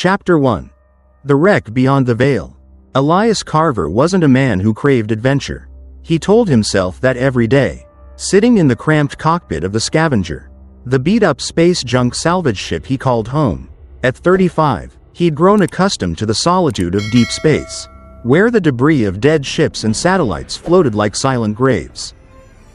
Chapter 1. The Wreck Beyond the Veil. Elias Carver wasn't a man who craved adventure. He told himself that every day, sitting in the cramped cockpit of the Scavenger, the beat-up space junk salvage ship he called home. At 35, he'd grown accustomed to the solitude of deep space, where the debris of dead ships and satellites floated like silent graves.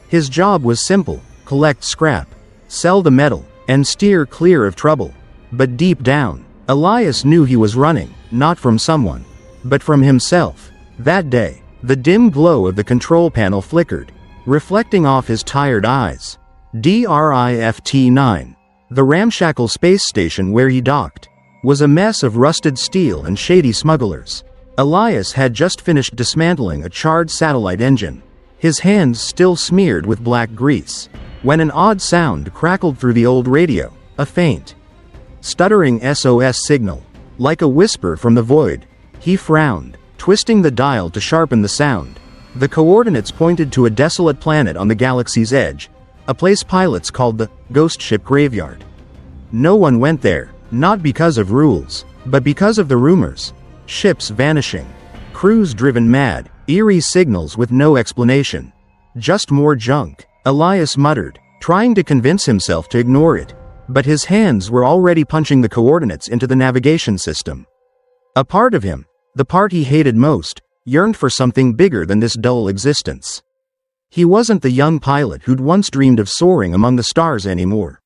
His job was simple: collect scrap, sell the metal, and steer clear of trouble. But deep down, Elias knew he was running, not from someone, but from himself. That day, the dim glow of the control panel flickered, reflecting off his tired eyes. Drift-9, the ramshackle space station where he docked, was a mess of rusted steel and shady smugglers. Elias had just finished dismantling a charred satellite engine, his hands still smeared with black grease, when an odd sound crackled through the old radio, a faint, stuttering SOS signal. Like a whisper from the void, he frowned, twisting the dial to sharpen the sound. The coordinates pointed to a desolate planet on the galaxy's edge, a place pilots called the Ghost Ship Graveyard. No one went there, not because of rules, but because of the rumors. Ships vanishing, crews driven mad, eerie signals with no explanation. Just more junk, Elias muttered, trying to convince himself to ignore it. But his hands were already punching the coordinates into the navigation system. A part of him, the part he hated most, yearned for something bigger than this dull existence. He wasn't the young pilot who'd once dreamed of soaring among the stars anymore.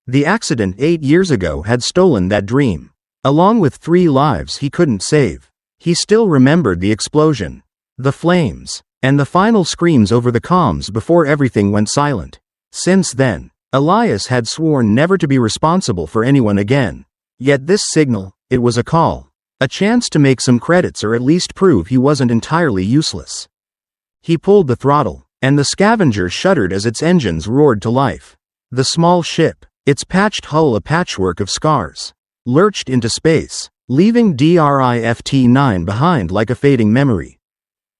The accident 8 years ago had stolen that dream, along with 3 lives he couldn't save. He still remembered the explosion, the flames, and the final screams over the comms before everything went silent. Since then, Elias had sworn never to be responsible for anyone again. Yet this signal, it was a call. A chance to make some credits or at least prove he wasn't entirely useless. He pulled the throttle, and the Scavenger shuddered as its engines roared to life. The small ship, its patched hull a patchwork of scars, lurched into space, leaving Drift-9 behind like a fading memory.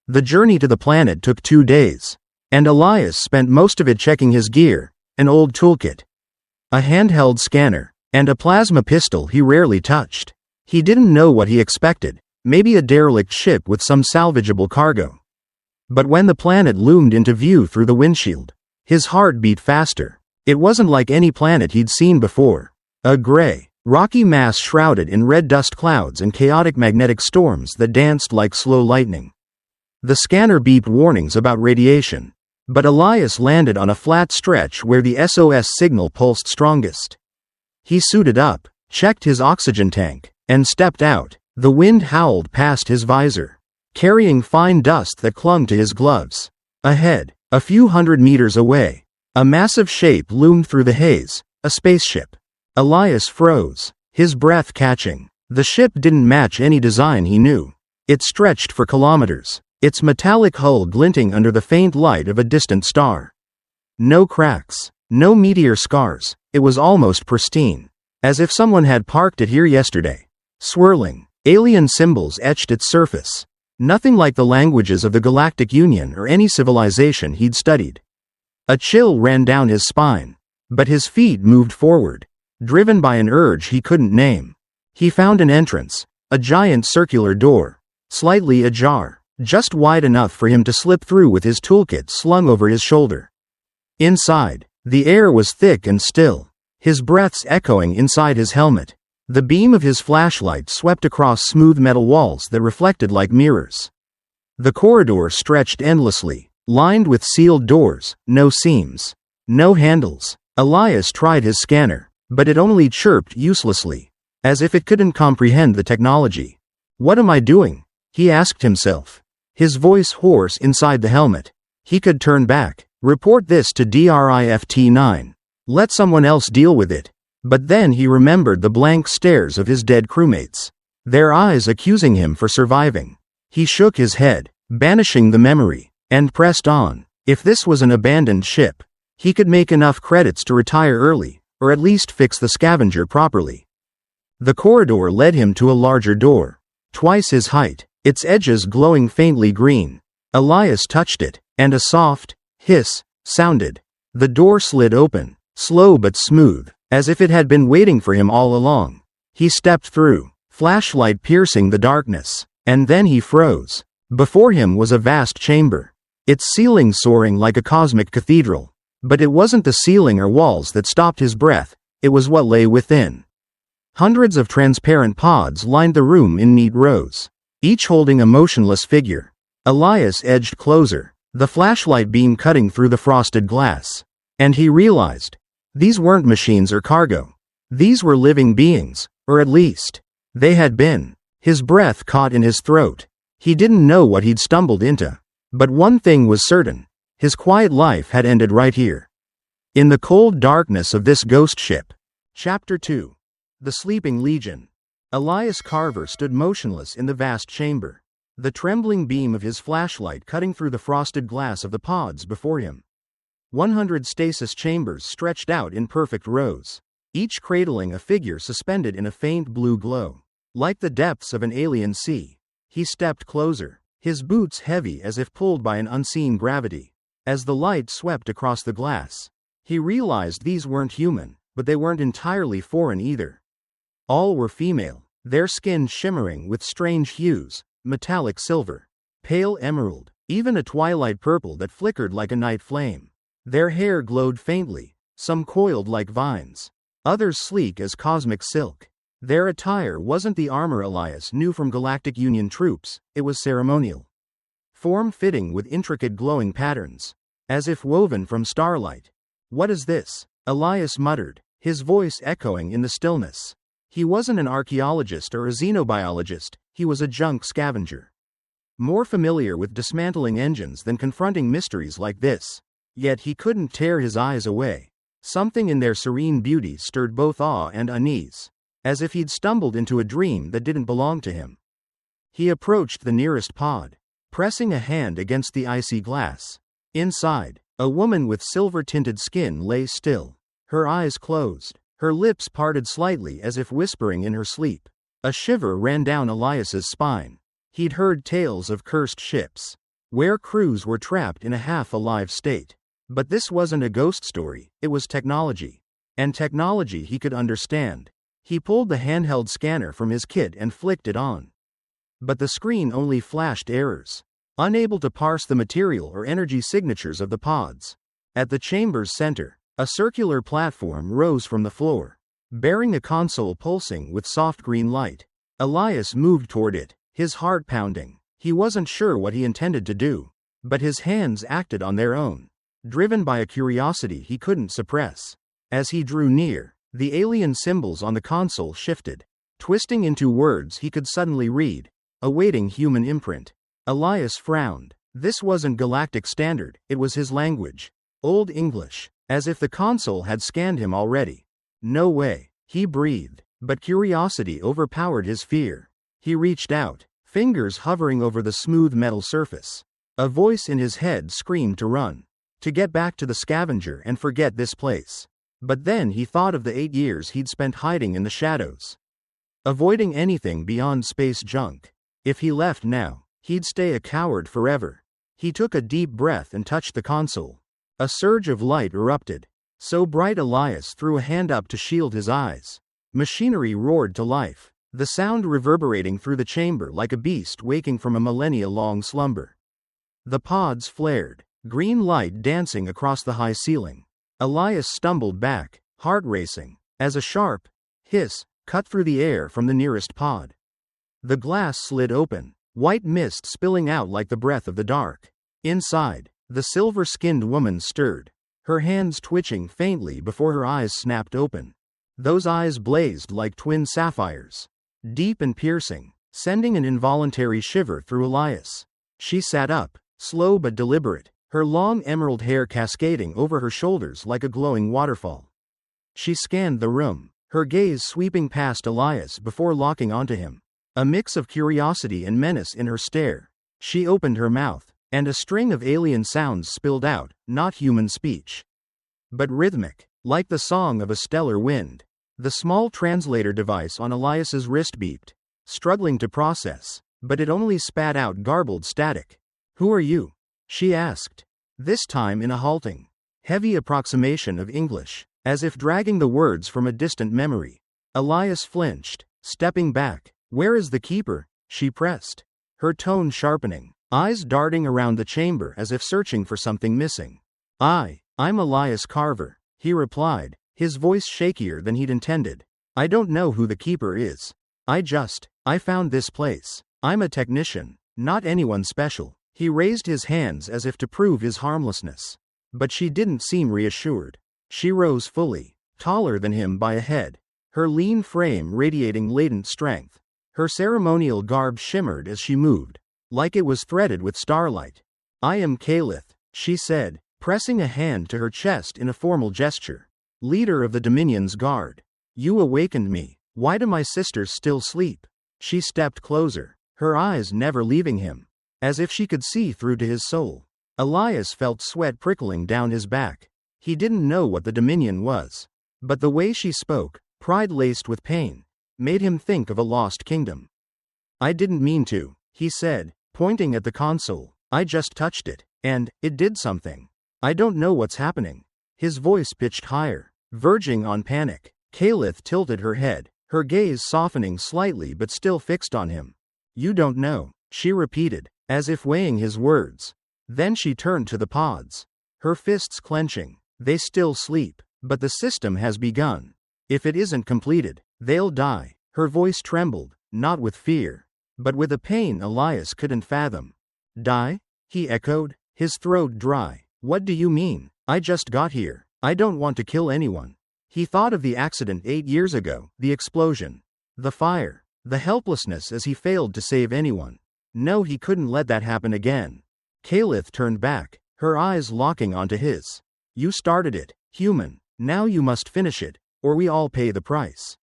The journey to the planet took 2 days, and Elias spent most of it checking his gear, an old toolkit, a handheld scanner, and a plasma pistol he rarely touched. He didn't know what he expected, maybe a derelict ship with some salvageable cargo. But when the planet loomed into view through the windshield, his heart beat faster. It wasn't like any planet he'd seen before. A gray, rocky mass shrouded in red dust clouds and chaotic magnetic storms that danced like slow lightning. The scanner beeped warnings about radiation, but Elias landed on a flat stretch where the SOS signal pulsed strongest. He suited up, checked his oxygen tank, and stepped out. The wind howled past his visor, carrying fine dust that clung to his gloves. Ahead, a few hundred meters away, a massive shape loomed through the haze, a spaceship. Elias froze, his breath catching. The ship didn't match any design he knew. It stretched for kilometers, its metallic hull glinting under the faint light of a distant star. No cracks, no meteor scars, it was almost pristine, as if someone had parked it here yesterday. Swirling, alien symbols etched its surface, nothing like the languages of the Galactic Union or any civilization he'd studied. A chill ran down his spine, but his feet moved forward, driven by an urge he couldn't name. He found an entrance, a giant circular door, slightly ajar, just wide enough for him to slip through with his toolkit slung over his shoulder. Inside, the air was thick and still, his breaths echoing inside his helmet. The beam of his flashlight swept across smooth metal walls that reflected like mirrors. The corridor stretched endlessly, lined with sealed doors, no seams, no handles. Elias tried his scanner, but it only chirped uselessly, as if it couldn't comprehend the technology. "What am I doing?" he asked himself, his voice hoarse inside the helmet. He could turn back, report this to Drift-9, let someone else deal with it. But then he remembered the blank stares of his dead crewmates, their eyes accusing him for surviving. He shook his head, banishing the memory, and pressed on. If this was an abandoned ship, he could make enough credits to retire early, or at least fix the Scavenger properly. The corridor led him to a larger door, twice his height, its edges glowing faintly green. Elias touched it, and a soft hiss sounded. The door slid open, slow but smooth, as if it had been waiting for him all along. He stepped through, flashlight piercing the darkness. And then he froze. Before him was a vast chamber, its ceiling soaring like a cosmic cathedral. But it wasn't the ceiling or walls that stopped his breath, it was what lay within. Hundreds of transparent pods lined the room in neat rows, each holding a motionless figure. Elias edged closer, the flashlight beam cutting through the frosted glass. And he realized, these weren't machines or cargo. These were living beings, or at least, they had been. His breath caught in his throat. He didn't know what he'd stumbled into. But one thing was certain. His quiet life had ended right here. In the cold darkness of this ghost ship. Chapter 2. The Sleeping Legion. Elias Carver stood motionless in the vast chamber, the trembling beam of his flashlight cutting through the frosted glass of the pods before him. 100 stasis chambers stretched out in perfect rows, each cradling a figure suspended in a faint blue glow. Like the depths of an alien sea. He stepped closer, his boots heavy as if pulled by an unseen gravity. As the light swept across the glass, he realized these weren't human, but they weren't entirely foreign either. All were female, their skin shimmering with strange hues, metallic silver, pale emerald, even a twilight purple that flickered like a night flame. Their hair glowed faintly, some coiled like vines, others sleek as cosmic silk. Their attire wasn't the armor Elias knew from Galactic Union troops, it was ceremonial. Form-fitting with intricate glowing patterns, as if woven from starlight. What is this? Elias muttered, his voice echoing in the stillness. He wasn't an archaeologist or a xenobiologist, he was a junk scavenger. More familiar with dismantling engines than confronting mysteries like this. Yet he couldn't tear his eyes away. Something in their serene beauty stirred both awe and unease. As if he'd stumbled into a dream that didn't belong to him. He approached the nearest pod, pressing a hand against the icy glass. Inside, a woman with silver-tinted skin lay still, her eyes closed, her lips parted slightly as if whispering in her sleep. A shiver ran down Elias's spine. He'd heard tales of cursed ships, where crews were trapped in a half-alive state. But this wasn't a ghost story, it was technology. And technology he could understand. He pulled the handheld scanner from his kit and flicked it on. But the screen only flashed errors, unable to parse the material or energy signatures of the pods. At the chamber's center, a circular platform rose from the floor, bearing a console pulsing with soft green light. Elias moved toward it, his heart pounding. He wasn't sure what he intended to do, but his hands acted on their own, driven by a curiosity he couldn't suppress. As he drew near, the alien symbols on the console shifted, twisting into words he could suddenly read, awaiting human imprint. Elias frowned. This wasn't Galactic Standard, it was his language. Old English, as if the console had scanned him already. No way, he breathed, but curiosity overpowered his fear. He reached out, fingers hovering over the smooth metal surface. A voice in his head screamed to run, to get back to the scavenger and forget this place. But then he thought of the 8 years he'd spent hiding in the shadows, avoiding anything beyond space junk. If he left now, he'd stay a coward forever. He took a deep breath and touched the console. A surge of light erupted, so bright Elias threw a hand up to shield his eyes. Machinery roared to life, the sound reverberating through the chamber like a beast waking from a millennia-long slumber. The pods flared, green light dancing across the high ceiling. Elias stumbled back, heart racing, as a sharp hiss cut through the air from the nearest pod. The glass slid open, white mist spilling out like the breath of the dark. Inside, the silver-skinned woman stirred, her hands twitching faintly before her eyes snapped open. Those eyes blazed like twin sapphires, deep and piercing, sending an involuntary shiver through Elias. She sat up, slow but deliberate, her long emerald hair cascading over her shoulders like a glowing waterfall. She scanned the room, her gaze sweeping past Elias before locking onto him. A mix of curiosity and menace in her stare. She opened her mouth, and a string of alien sounds spilled out, not human speech, but rhythmic, like the song of a stellar wind. The small translator device on Elias's wrist beeped, struggling to process, but it only spat out garbled static. "Who are you?" she asked, this time in a halting, heavy approximation of English, as if dragging the words from a distant memory. Elias flinched, stepping back, Where is the keeper? She pressed, her tone sharpening, eyes darting around the chamber as if searching for something missing. I'm Elias Carver, he replied, his voice shakier than he'd intended. I don't know who the keeper is. I found this place. I'm a technician, not anyone special. He raised his hands as if to prove his harmlessness. But she didn't seem reassured. She rose fully, taller than him by a head, her lean frame radiating latent strength. Her ceremonial garb shimmered as she moved, like it was threaded with starlight. I am Calith, she said, pressing a hand to her chest in a formal gesture. Leader of the Dominion's guard. You awakened me. Why do my sisters still sleep? She stepped closer, her eyes never leaving him, as if she could see through to his soul. Elias felt sweat prickling down his back. He didn't know what the Dominion was, but the way she spoke, pride laced with pain, made him think of a lost kingdom. I didn't mean to, he said, pointing at the console. I just touched it, and it did something. I don't know what's happening. His voice pitched higher, verging on panic. Calith tilted her head, her gaze softening slightly but still fixed on him. You don't know, she repeated, as if weighing his words. Then she turned to the pods, her fists clenching. They still sleep, but the system has begun. If it isn't completed, they'll die. Her voice trembled, not with fear, but with a pain Elias couldn't fathom. Die? He echoed, his throat dry. What do you mean? I just got here. I don't want to kill anyone. He thought of the accident 8 years ago, the explosion, the fire, the helplessness as he failed to save anyone. No, he couldn't let that happen again. Calith turned back, her eyes locking onto his. You started it, human. Now you must finish it, or we all pay the price.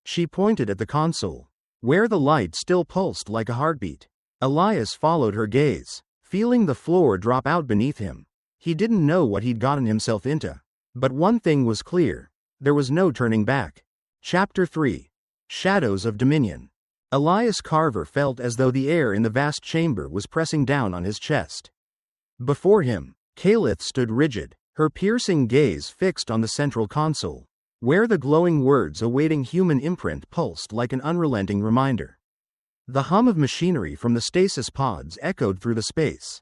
She pointed at the console, where the light still pulsed like a heartbeat. Elias followed her gaze, feeling the floor drop out beneath him. He didn't know what he'd gotten himself into. But one thing was clear. There was no turning back. Chapter 3. Shadows of Dominion. Elias Carver felt as though the air in the vast chamber was pressing down on his chest. Before him, Calith stood rigid, her piercing gaze fixed on the central console, where the glowing words awaiting human imprint pulsed like an unrelenting reminder. The hum of machinery from the stasis pods echoed through the space.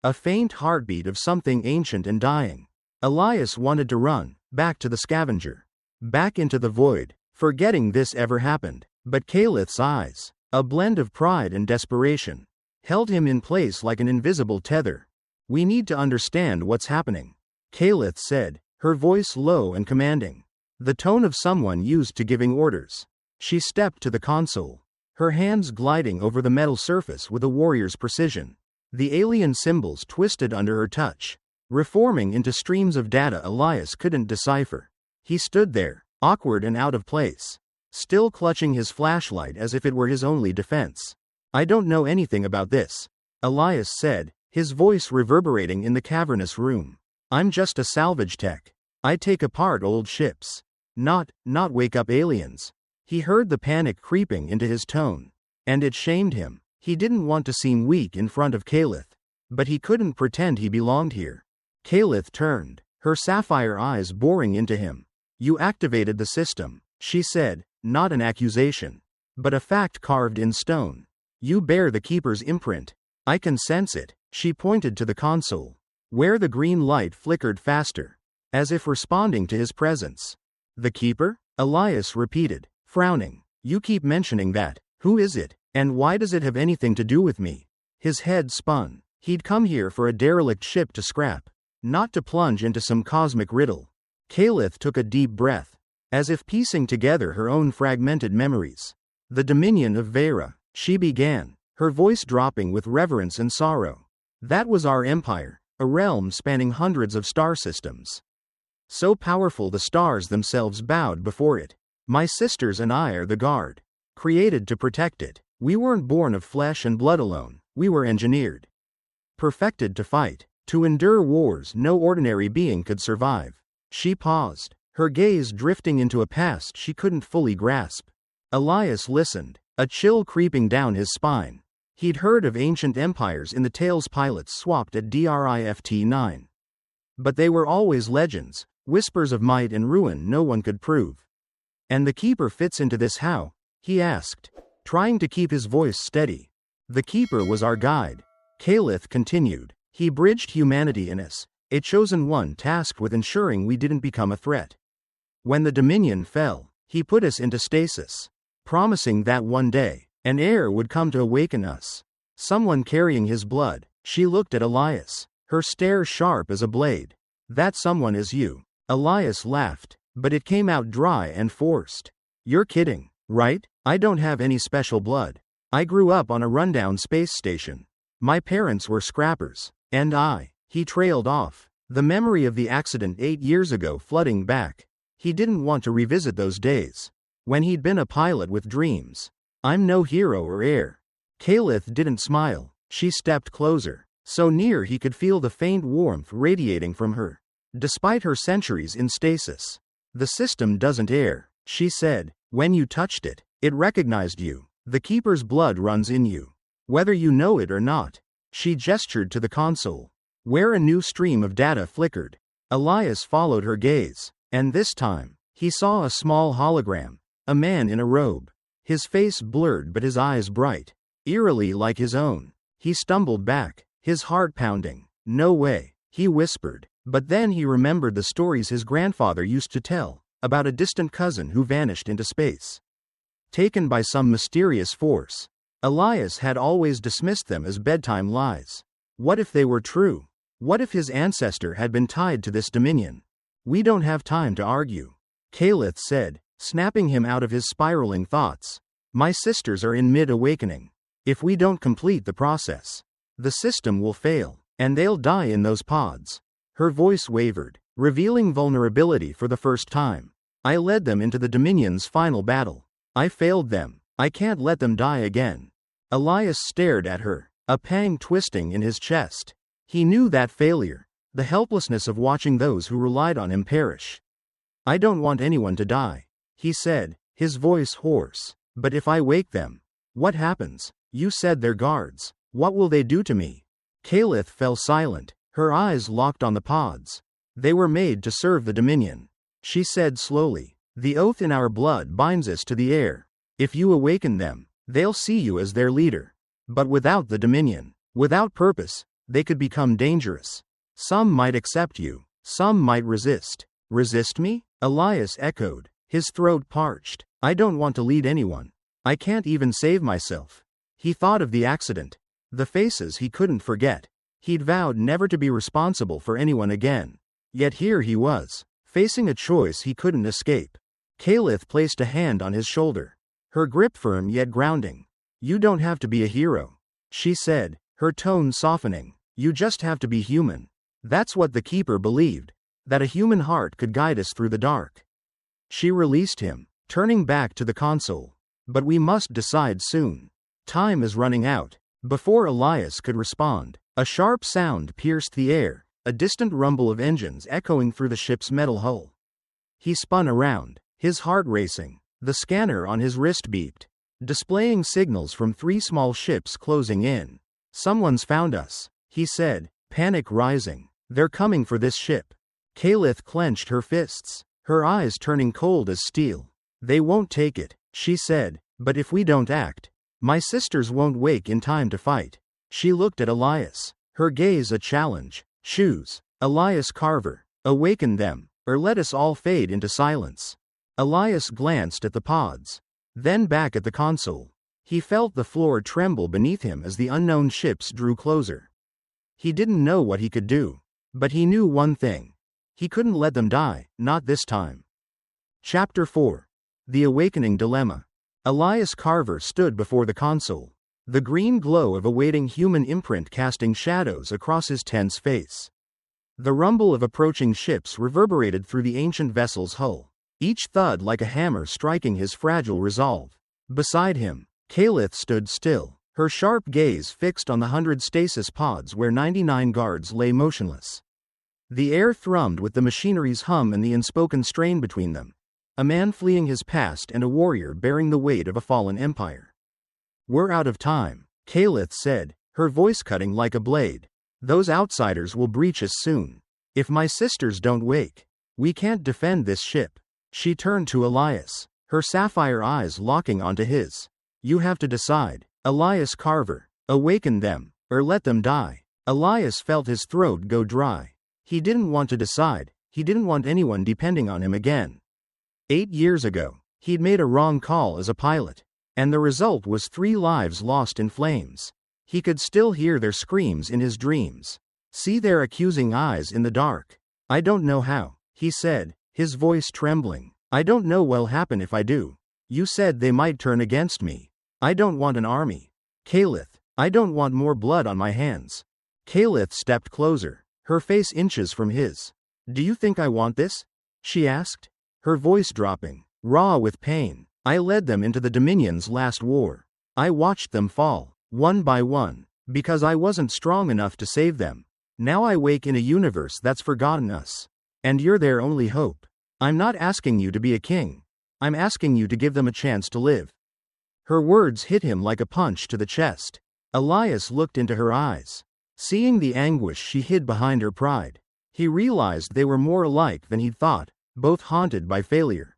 A faint heartbeat of something ancient and dying. Elias wanted to run, back to the scavenger. Back into the void, forgetting this ever happened. But Calith's eyes, a blend of pride and desperation, held him in place like an invisible tether. We need to understand what's happening, Calith said, her voice low and commanding, the tone of someone used to giving orders. She stepped to the console, her hands gliding over the metal surface with a warrior's precision. The alien symbols twisted under her touch, reforming into streams of data Elias couldn't decipher. He stood there, awkward and out of place, still clutching his flashlight as if it were his only defense. I don't know anything about this, Elias said, his voice reverberating in the cavernous room. I'm just a salvage tech. I take apart old ships. Not wake up aliens. He heard the panic creeping into his tone, and it shamed him. He didn't want to seem weak in front of Calith, but he couldn't pretend he belonged here. Calith turned, her sapphire eyes boring into him. You activated the system, she said, not an accusation, but a fact carved in stone. You bear the Keeper's imprint. I can sense it. She pointed to the console, where the green light flickered faster, as if responding to his presence. The Keeper? Elias repeated, frowning. You keep mentioning that. Who is it? And why does it have anything to do with me? His head spun. He'd come here for a derelict ship to scrap, not to plunge into some cosmic riddle. Calith took a deep breath, as if piecing together her own fragmented memories. The Dominion of Vera, she began, her voice dropping with reverence and sorrow. That was our empire, a realm spanning hundreds of star systems. So powerful the stars themselves bowed before it. My sisters and I are the guard, created to protect it. We weren't born of flesh and blood alone, we were engineered, perfected to fight, to endure wars no ordinary being could survive. She paused, her gaze drifting into a past she couldn't fully grasp. Elias listened, a chill creeping down his spine. He'd heard of ancient empires in the tales pilots swapped at Drift-9. But they were always legends, whispers of might and ruin no one could prove. And the Keeper fits into this how? He asked, trying to keep his voice steady. The Keeper was our guide. Kalith continued. He bridged humanity in us, a chosen one tasked with ensuring we didn't become a threat. When the Dominion fell, he put us into stasis, promising that one day, an heir would come to awaken us. Someone carrying his blood. She looked at Elias, her stare sharp as a blade. That someone is you. Elias laughed, but it came out dry and forced. You're kidding, right? I don't have any special blood. I grew up on a rundown space station. My parents were scrappers. And he trailed off, the memory of the accident 8 years ago flooding back. He didn't want to revisit those days, when he'd been a pilot with dreams. I'm no hero or heir. Kalith didn't smile. She stepped closer, so near he could feel the faint warmth radiating from her. Despite her centuries in stasis, the system doesn't err, she said. When you touched it, it recognized you. The Keeper's blood runs in you, whether you know it or not. She gestured to the console, where a new stream of data flickered. Elias followed her gaze, and this time, he saw a small hologram, a man in a robe. His face blurred but his eyes bright, eerily like his own. He stumbled back, his heart pounding. No way, he whispered, but then he remembered the stories his grandfather used to tell, about a distant cousin who vanished into space, taken by some mysterious force. Elias had always dismissed them as bedtime lies. What if they were true? What if his ancestor had been tied to this dominion? We don't have time to argue, Kalith said, snapping him out of his spiraling thoughts. My sisters are in mid-awakening. If we don't complete the process, the system will fail, and they'll die in those pods. Her voice wavered, revealing vulnerability for the first time. I led them into the Dominion's final battle. I failed them. I can't let them die again. Elias stared at her, a pang twisting in his chest. He knew that failure, the helplessness of watching those who relied on him perish. I don't want anyone to die, he said, his voice hoarse. But if I wake them, what happens? You said they're guards. What will they do to me? Kalith fell silent, her eyes locked on the pods. They were made to serve the Dominion. She said slowly, the oath in our blood binds us to the air. If you awaken them, they'll see you as their leader. But without the Dominion, without purpose, they could become dangerous. Some might accept you, some might resist. Resist me? Elias echoed, his throat parched. I don't want to lead anyone. I can't even save myself. He thought of the accident, the faces he couldn't forget. He'd vowed never to be responsible for anyone again. Yet here he was, facing a choice he couldn't escape. Kalith placed a hand on his shoulder, her grip firm yet grounding. You don't have to be a hero, she said, her tone softening. You just have to be human. That's what the Keeper believed, that a human heart could guide us through the dark. She released him, turning back to the console. But we must decide soon. Time is running out. Before Elias could respond, a sharp sound pierced the air, a distant rumble of engines echoing through the ship's metal hull. He spun around, his heart racing. The scanner on his wrist beeped, displaying signals from 3 small ships closing in. Someone's found us, he said, panic rising. They're coming for this ship. Kalith clenched her fists, her eyes turning cold as steel. They won't take it, she said, but if we don't act, my sisters won't wake in time to fight. She looked at Elias, her gaze a challenge. Choose, Elias Carver, awaken them, or let us all fade into silence. Elias glanced at the pods, then back at the console. He felt the floor tremble beneath him as the unknown ships drew closer. He didn't know what he could do, but he knew one thing. He couldn't let them die, not this time. Chapter 4. The Awakening Dilemma. Elias Carver stood before the console, the green glow of a waiting human imprint casting shadows across his tense face. The rumble of approaching ships reverberated through the ancient vessel's hull, each thud like a hammer striking his fragile resolve. Beside him, Kalith stood still, her sharp gaze fixed on the 100 stasis pods where 99 guards lay motionless. The air thrummed with the machinery's hum and the unspoken strain between them. A man fleeing his past and a warrior bearing the weight of a fallen empire. We're out of time, Kalith said, her voice cutting like a blade. Those outsiders will breach us soon. If my sisters don't wake, we can't defend this ship. She turned to Elias, her sapphire eyes locking onto his. You have to decide. Elias Carver. Awaken them, or let them die. Elias felt his throat go dry. He didn't want to decide. He didn't want anyone depending on him again. 8 years ago, he'd made a wrong call as a pilot, and the result was 3 lives lost in flames. He could still hear their screams in his dreams. See their accusing eyes in the dark. I don't know how, he said, his voice trembling. I don't know what'll happen if I do. You said they might turn against me. I don't want an army. Kalith, I don't want more blood on my hands. Kalith stepped closer, her face inches from his. Do you think I want this? She asked, her voice dropping, raw with pain. I led them into the Dominion's last war. I watched them fall, one by one, because I wasn't strong enough to save them. Now I wake in a universe that's forgotten us. And you're their only hope. I'm not asking you to be a king. I'm asking you to give them a chance to live. Her words hit him like a punch to the chest. Elias looked into her eyes. Seeing the anguish she hid behind her pride, he realized they were more alike than he'd thought, both haunted by failure,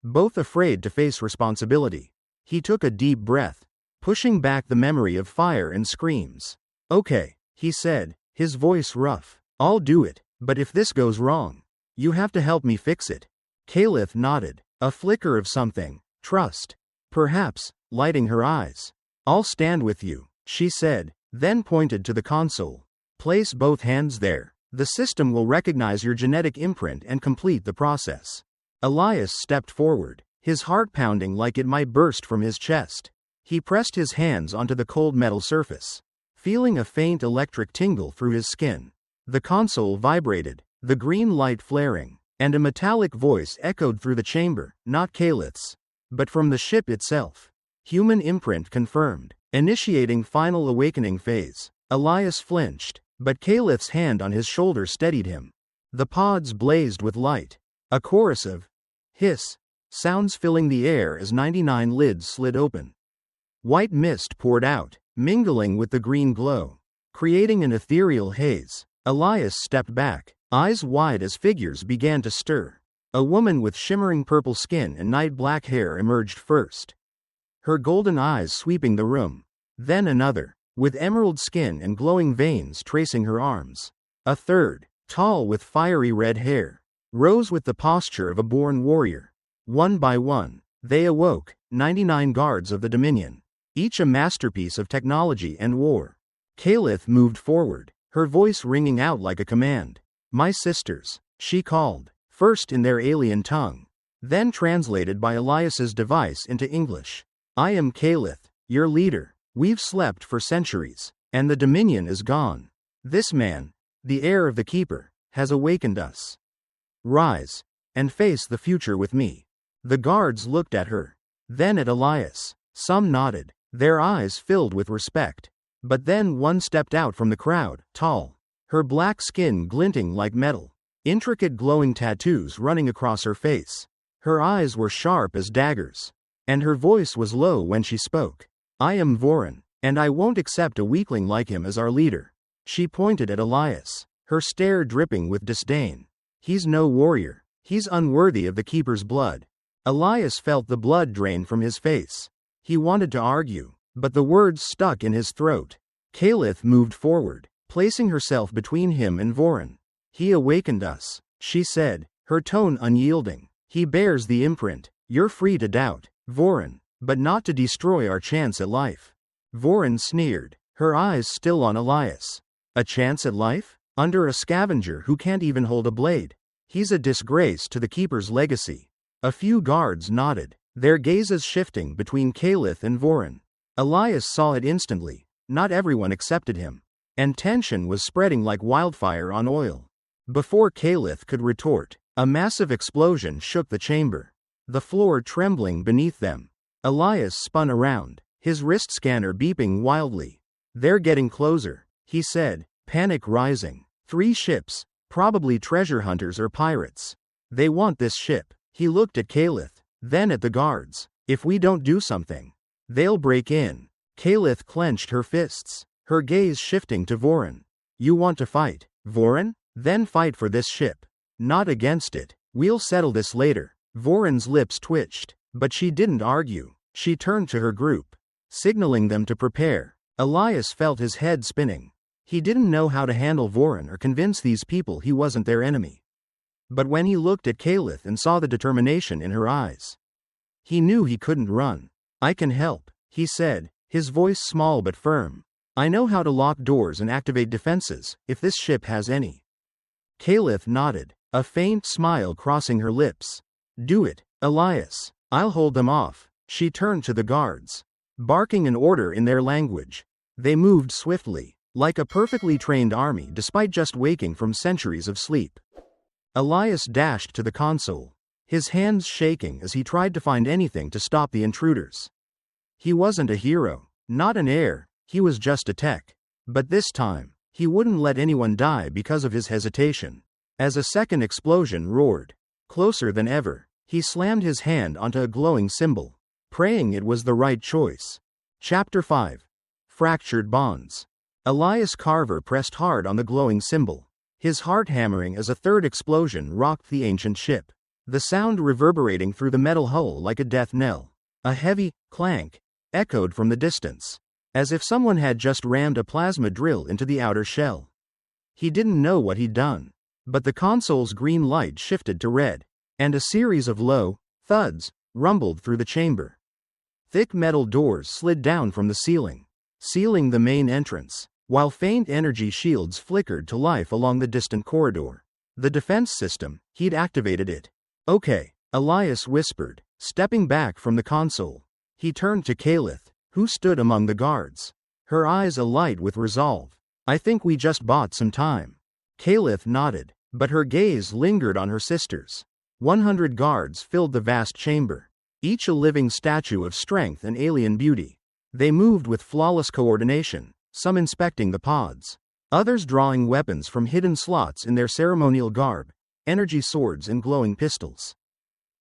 both afraid to face responsibility. He took a deep breath, pushing back the memory of fire and screams. Okay, he said, his voice rough. I'll do it, but if this goes wrong, you have to help me fix it. Kalith nodded, a flicker of something, trust, perhaps, lighting her eyes. I'll stand with you, she said, then pointed to the console. Place both hands there. The system will recognize your genetic imprint and complete the process. Elias stepped forward, his heart pounding like it might burst from his chest. He pressed his hands onto the cold metal surface, feeling a faint electric tingle through his skin. The console vibrated, the green light flaring, and a metallic voice echoed through the chamber, not Kalith's, but from the ship itself. Human imprint confirmed, initiating final awakening phase. Elias flinched, but Kalith's hand on his shoulder steadied him. The pods blazed with light. A chorus of hiss sounds filling the air as 99 lids slid open. White mist poured out, mingling with the green glow, creating an ethereal haze. Elias stepped back, eyes wide as figures began to stir. A woman with shimmering purple skin and night black hair emerged first, her golden eyes sweeping the room. Then another, with emerald skin and glowing veins tracing her arms. A third, tall with fiery red hair, rose with the posture of a born warrior. One by one, they awoke, 99 guards of the Dominion, each a masterpiece of technology and war. Kalith moved forward, her voice ringing out like a command. My sisters, she called, first in their alien tongue, then translated by Elias's device into English. I am Kalith, your leader. We've slept for centuries, and the Dominion is gone. This man, the heir of the Keeper, has awakened us. Rise, and face the future with me. The guards looked at her, then at Elias. Some nodded, their eyes filled with respect. But then one stepped out from the crowd, tall, her black skin glinting like metal, intricate glowing tattoos running across her face. Her eyes were sharp as daggers, and her voice was low when she spoke. I am Vorin, and I won't accept a weakling like him as our leader. She pointed at Elias, her stare dripping with disdain. He's no warrior. He's unworthy of the Keeper's blood. Elias felt the blood drain from his face. He wanted to argue, but the words stuck in his throat. Kalith moved forward, placing herself between him and Vorin. He awakened us, she said, her tone unyielding. He bears the imprint. You're free to doubt, Vorin, but not to destroy our chance at life. Vorin sneered, her eyes still on Elias. A chance at life? Under a scavenger who can't even hold a blade. He's a disgrace to the Keeper's legacy. A few guards nodded, their gazes shifting between Kalith and Vorin. Elias saw it instantly. Not everyone accepted him, and tension was spreading like wildfire on oil. Before Kalith could retort, a massive explosion shook the chamber, the floor trembling beneath them. Elias spun around, his wrist scanner beeping wildly. They're getting closer, he said, panic rising. 3 ships, probably treasure hunters or pirates. They want this ship. He looked at Kalith, then at the guards. If we don't do something, they'll break in. Kalith clenched her fists, her gaze shifting to Vorin. You want to fight, Vorin? Then fight for this ship. Not against it. We'll settle this later. Vorin's lips twitched, but she didn't argue. She turned to her group, signaling them to prepare. Elias felt his head spinning. He didn't know how to handle Voron or convince these people he wasn't their enemy. But when he looked at Kalith and saw the determination in her eyes, he knew he couldn't run. I can help, he said, his voice small but firm. I know how to lock doors and activate defenses, if this ship has any. Kalith nodded, a faint smile crossing her lips. Do it, Elias. I'll hold them off. She turned to the guards, barking an order in their language. They moved swiftly, like a perfectly trained army despite just waking from centuries of sleep. Elias dashed to the console, his hands shaking as he tried to find anything to stop the intruders. He wasn't a hero, not an heir, he was just a tech. But this time, he wouldn't let anyone die because of his hesitation. As a second explosion roared, closer than ever, he slammed his hand onto a glowing symbol, praying it was the right choice. Chapter 5. Fractured Bonds. Elias Carver pressed hard on the glowing symbol, his heart hammering as a third explosion rocked the ancient ship, the sound reverberating through the metal hull like a death knell. A heavy clank echoed from the distance, as if someone had just rammed a plasma drill into the outer shell. He didn't know what he'd done, but the console's green light shifted to red, and a series of low thuds rumbled through the chamber. Thick metal doors slid down from the ceiling, sealing the main entrance, while faint energy shields flickered to life along the distant corridor. The defense system, he'd activated it. Okay, Elias whispered, stepping back from the console. He turned to Kalith, who stood among the guards, her eyes alight with resolve. I think we just bought some time. Kalith nodded, but her gaze lingered on her sisters. 100 guards filled the vast chamber, each a living statue of strength and alien beauty. They moved with flawless coordination, some inspecting the pods, others drawing weapons from hidden slots in their ceremonial garb, energy swords and glowing pistols.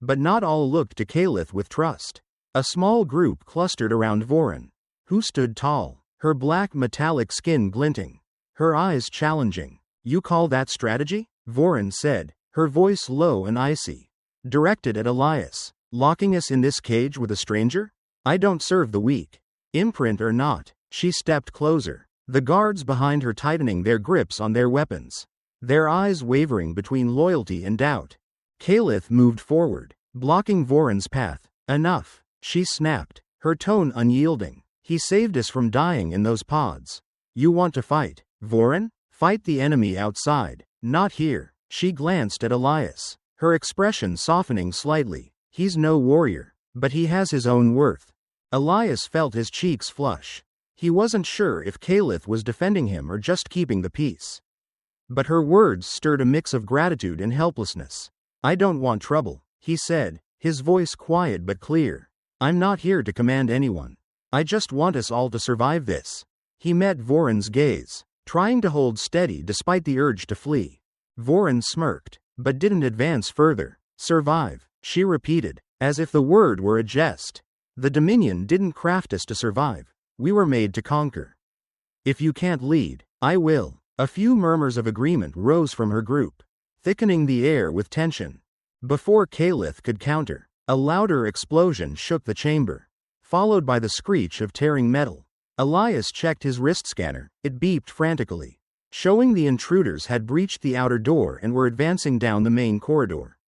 But not all looked to Kalith with trust. A small group clustered around Voron, who stood tall, her black metallic skin glinting, her eyes challenging. You call that strategy? Voron said, her voice low and icy, directed at Elias. Locking us in this cage with a stranger? I don't serve the weak. Imprint or not. She stepped closer, the guards behind her tightening their grips on their weapons, their eyes wavering between loyalty and doubt. Kalith moved forward, blocking Voron's path. Enough, she snapped, her tone unyielding. He saved us from dying in those pods. You want to fight, Voron? Fight the enemy outside, not here. She glanced at Elias, her expression softening slightly. He's no warrior, but he has his own worth. Elias felt his cheeks flush. He wasn't sure if Kalith was defending him or just keeping the peace. But her words stirred a mix of gratitude and helplessness. I don't want trouble, he said, his voice quiet but clear. I'm not here to command anyone. I just want us all to survive this. He met Voron's gaze, trying to hold steady despite the urge to flee. Voron smirked, but didn't advance further. Survive, she repeated, as if the word were a jest. The Dominion didn't craft us to survive. We were made to conquer. If you can't lead, I will. A few murmurs of agreement rose from her group, thickening the air with tension. Before Kalith could counter, a louder explosion shook the chamber, followed by the screech of tearing metal. Elias checked his wrist scanner. It beeped frantically, showing the intruders had breached the outer door and were advancing down the main corridor.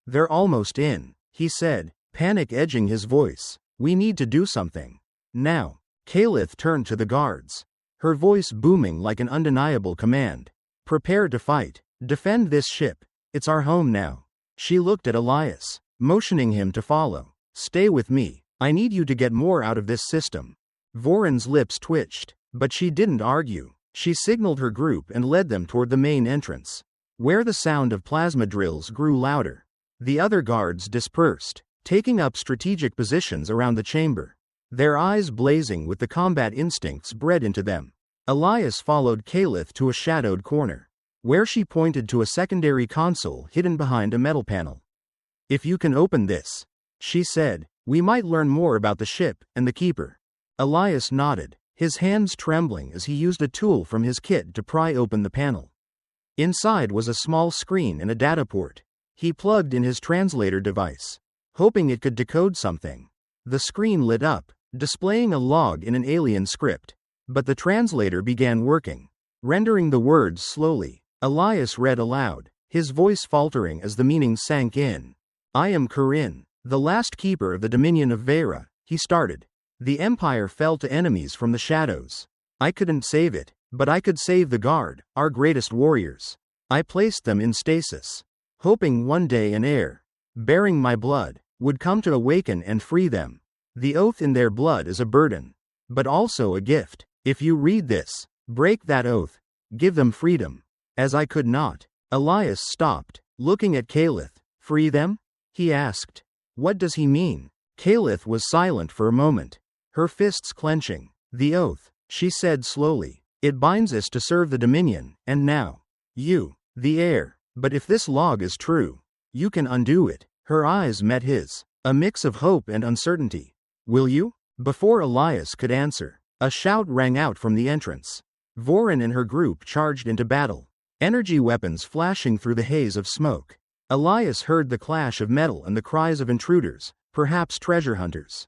They're almost in, he said, panic edging his voice. We need to do something. Now. Kalith turned to the guards, her voice booming like an undeniable command. Prepare to fight. Defend this ship. It's our home now. She looked at Elias, motioning him to follow. Stay with me. I need you to get more out of this system. Voron's lips twitched, but she didn't argue. She signaled her group and led them toward the main entrance, where the sound of plasma drills grew louder. The other guards dispersed, taking up strategic positions around the chamber, their eyes blazing with the combat instincts bred into them. Elias followed Kalith to a shadowed corner, where she pointed to a secondary console hidden behind a metal panel. If you can open this, she said, we might learn more about the ship and the keeper. Elias nodded, his hands trembling as he used a tool from his kit to pry open the panel. Inside was a small screen and a data port. He plugged in his translator device, hoping it could decode something. The screen lit up, displaying a log in an alien script. But the translator began working, rendering the words slowly. Elias read aloud, his voice faltering as the meaning sank in. I am Corinne, the last keeper of the Dominion of Vera, he started. The Empire fell to enemies from the shadows. I couldn't save it, but I could save the Guard, our greatest warriors. I placed them in stasis, hoping one day an heir, bearing my blood, would come to awaken and free them. The oath in their blood is a burden, but also a gift. If you read this, break that oath, give them freedom. As I could not. Elias stopped, looking at Calith. Free them? He asked. What does he mean? Calith was silent for a moment, her fists clenching. The oath, she said slowly. It binds us to serve the Dominion, and now, you, the heir. But if this log is true, you can undo it. Her eyes met his, a mix of hope and uncertainty. Will you? Before Elias could answer, a shout rang out from the entrance. Vorin and her group charged into battle, energy weapons flashing through the haze of smoke. Elias heard the clash of metal and the cries of intruders, perhaps treasure hunters.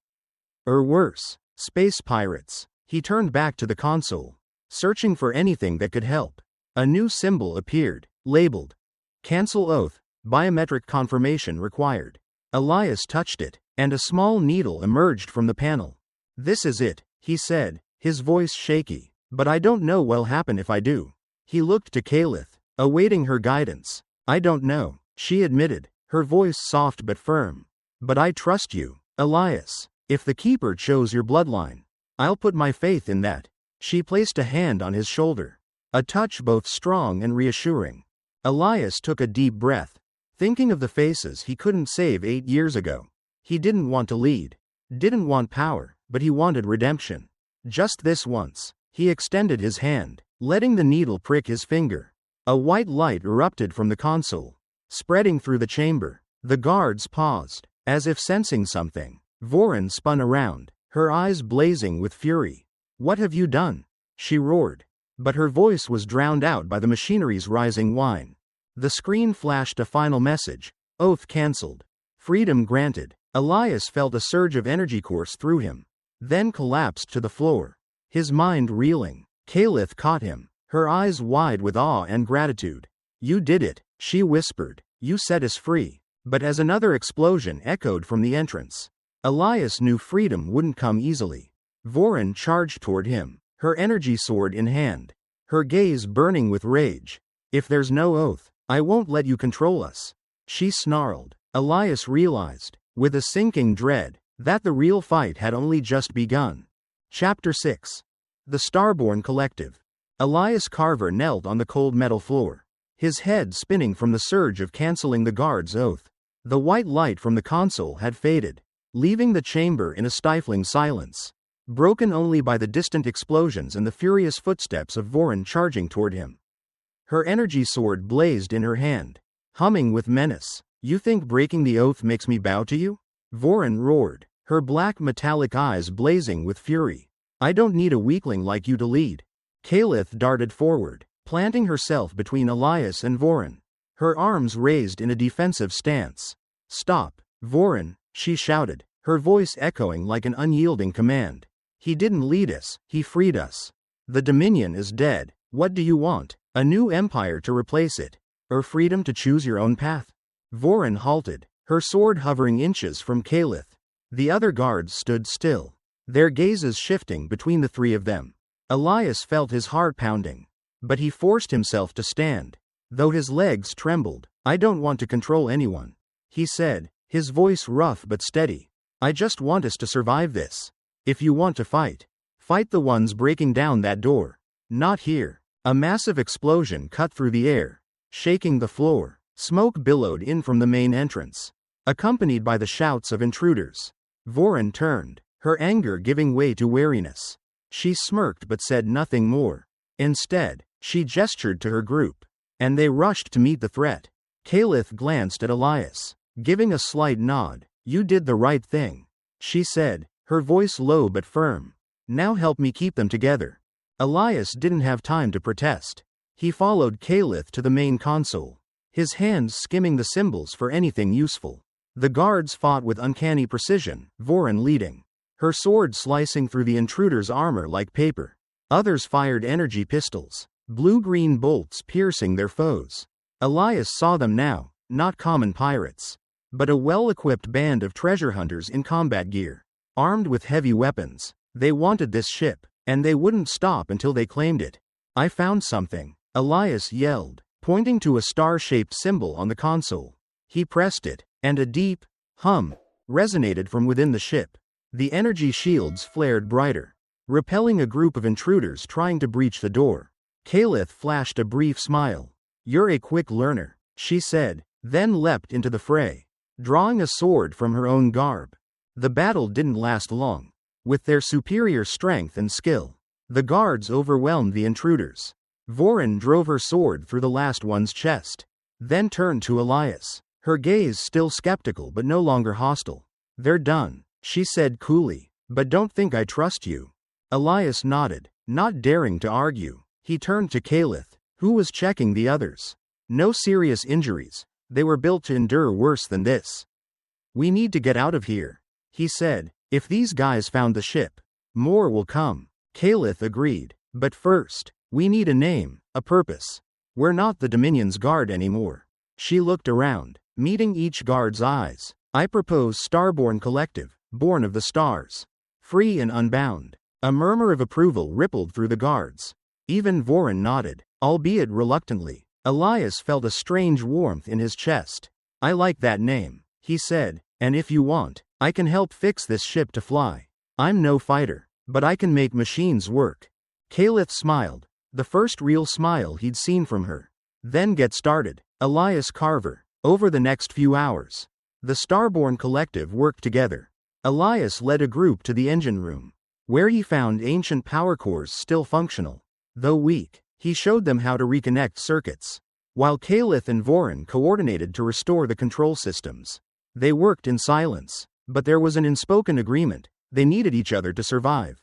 Or worse, space pirates. He turned back to the console, searching for anything that could help. A new symbol appeared, labeled, Cancel Oath, Biometric Confirmation Required. Elias touched it, and a small needle emerged from the panel. This is it, he said, his voice shaky. But I don't know what'll happen if I do. He looked to Calith, awaiting her guidance. I don't know, she admitted, her voice soft but firm. But I trust you, Elias. If the Keeper chose your bloodline, I'll put my faith in that. She placed a hand on his shoulder, a touch both strong and reassuring. Elias took a deep breath, thinking of the faces he couldn't save 8 years ago. He didn't want to lead, didn't want power, but he wanted redemption. Just this once. He extended his hand, letting the needle prick his finger. A white light erupted from the console, spreading through the chamber. The guards paused, as if sensing something. Vorin spun around, her eyes blazing with fury. What have you done? She roared. But her voice was drowned out by the machinery's rising whine. The screen flashed a final message. Oath cancelled. Freedom granted. Elias felt a surge of energy course through him, then collapsed to the floor, his mind reeling. Calith caught him, her eyes wide with awe and gratitude. You did it, she whispered. You set us free. But as another explosion echoed from the entrance, Elias knew freedom wouldn't come easily. Vorin charged toward him, her energy sword in hand, her gaze burning with rage. If there's no oath, I won't let you control us, she snarled. Elias realized, with a sinking dread, that the real fight had only just begun. Chapter 6. The Starborn Collective. Elias Carver knelt on the cold metal floor, his head spinning from the surge of canceling the guard's oath. The white light from the console had faded, leaving the chamber in a stifling silence, broken only by the distant explosions and the furious footsteps of Vorin charging toward him. Her energy sword blazed in her hand, humming with menace. You think breaking the oath makes me bow to you? Vorin roared, her black metallic eyes blazing with fury. I don't need a weakling like you to lead. Calith darted forward, planting herself between Elias and Vorin, her arms raised in a defensive stance. Stop, Vorin, she shouted, her voice echoing like an unyielding command. He didn't lead us, he freed us. The Dominion is dead. What do you want? A new empire to replace it? Or freedom to choose your own path? Vorin halted, her sword hovering inches from Calith. The other guards stood still, their gazes shifting between the three of them. Elias felt his heart pounding, but he forced himself to stand, though his legs trembled. I don't want to control anyone, he said, his voice rough but steady. I just want us to survive this. If you want to fight, fight the ones breaking down that door. Not here. A massive explosion cut through the air, shaking the floor. Smoke billowed in from the main entrance, accompanied by the shouts of intruders. Vorin turned, her anger giving way to wariness. She smirked but said nothing more. Instead, she gestured to her group, and they rushed to meet the threat. Calith glanced at Elias, giving a slight nod. You did the right thing, she said, her voice low but firm. Now help me keep them together. Elias didn't have time to protest. He followed Calith to the main console, his hands skimming the symbols for anything useful. The guards fought with uncanny precision, Voron leading, her sword slicing through the intruder's armor like paper. Others fired energy pistols, blue-green bolts piercing their foes. Elias saw them now, not common pirates, but a well-equipped band of treasure hunters in combat gear, armed with heavy weapons. They wanted this ship, and they wouldn't stop until they claimed it. I found something, Elias yelled, pointing to a star-shaped symbol on the console. He pressed it, and a deep hum resonated from within the ship. The energy shields flared brighter, repelling a group of intruders trying to breach the door. Kalith flashed a brief smile. "You're a quick learner," she said, then leapt into the fray, drawing a sword from her own garb. The battle didn't last long. With their superior strength and skill, the guards overwhelmed the intruders. Voron drove her sword through the last one's chest, then turned to Elias, her gaze still skeptical but no longer hostile. "They're done," she said coolly, "but don't think I trust you." Elias nodded, not daring to argue. He turned to Kalith, who was checking the others. "No serious injuries. They were built to endure worse than this." "We need to get out of here," he said. "If these guys found the ship, more will come." Kalith agreed. "But first, we need a name, a purpose. We're not the Dominion's guard anymore." She looked around, meeting each guard's eyes. "I propose Starborn Collective, born of the stars. Free and unbound." A murmur of approval rippled through the guards. Even Voron nodded, albeit reluctantly. Elias felt a strange warmth in his chest. "I like that name," he said, "and if you want, I can help fix this ship to fly. I'm no fighter, but I can make machines work." Kalith smiled, the first real smile he'd seen from her. "Then get started." Elias Carver. Over the next few hours, the Starborn Collective worked together. Elias led a group to the engine room, where he found ancient power cores still functional. Though weak, he showed them how to reconnect circuits, while Kalith and Voron coordinated to restore the control systems. They worked in silence, but there was an unspoken agreement: they needed each other to survive.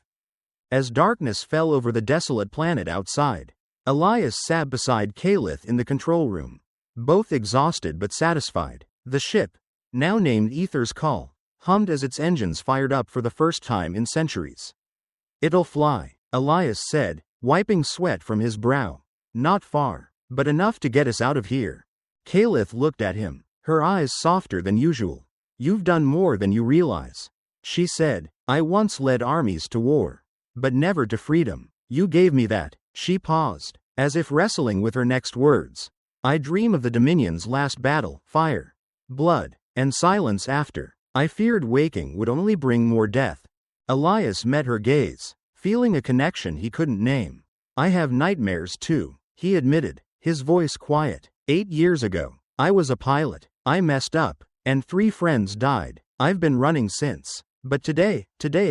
As darkness fell over the desolate planet outside, Elias sat beside Kalith in the control room, both exhausted but satisfied. The ship, now named Aether's Call, hummed as its engines fired up for the first time in centuries. "It'll fly," Elias said, wiping sweat from his brow. "Not far, but enough to get us out of here." Kalith looked at him, her eyes softer than usual. "You've done more than you realize," she said. "I once led armies to war, but never to freedom. You gave me that." She paused, as if wrestling with her next words. "I dream of the Dominion's last battle, fire, blood, and silence after. I feared waking would only bring more death." Elias met her gaze, feeling a connection he couldn't name. "I have nightmares too," he admitted, his voice quiet. 8 years ago, I was a pilot. I messed up, and 3 friends died. I've been running since. But today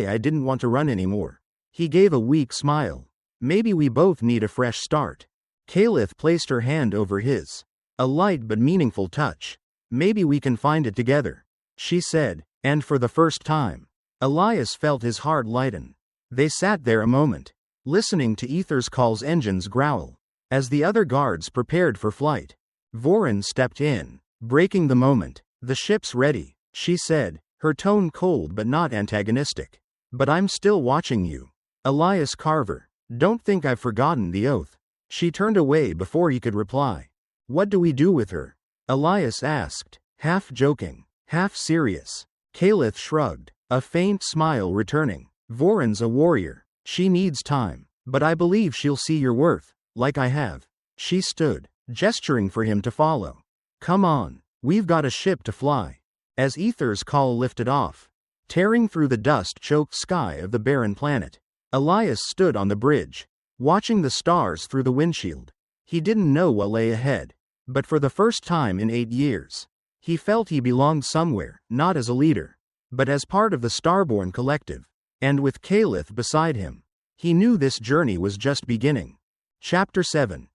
I didn't want to run anymore." He gave a weak smile. "Maybe we both need a fresh start." Kalith placed her hand over his. A light but meaningful touch. "Maybe we can find it together," she said, and for the first time, Elias felt his heart lighten. They sat there a moment, listening to Aether's Call's engines growl. As the other guards prepared for flight, Voron stepped in, breaking the moment. "The ship's ready," she said, her tone cold but not antagonistic. "But I'm still watching you." Elias Carver. "Don't think I've forgotten the oath." She turned away before he could reply. "What do we do with her?" Elias asked, half joking, half serious. Kalith shrugged, a faint smile returning. "Voron's a warrior. She needs time, but I believe she'll see your worth, like I have." She stood, gesturing for him to follow. "Come on, we've got a ship to fly." As Aether's Call lifted off, tearing through the dust-choked sky of the barren planet, Elias stood on the bridge, watching the stars through the windshield. He didn't know what lay ahead, but for the first time in 8 years, he felt he belonged somewhere, not as a leader, but as part of the Starborn Collective. And with Kalith beside him, he knew this journey was just beginning. Chapter 7.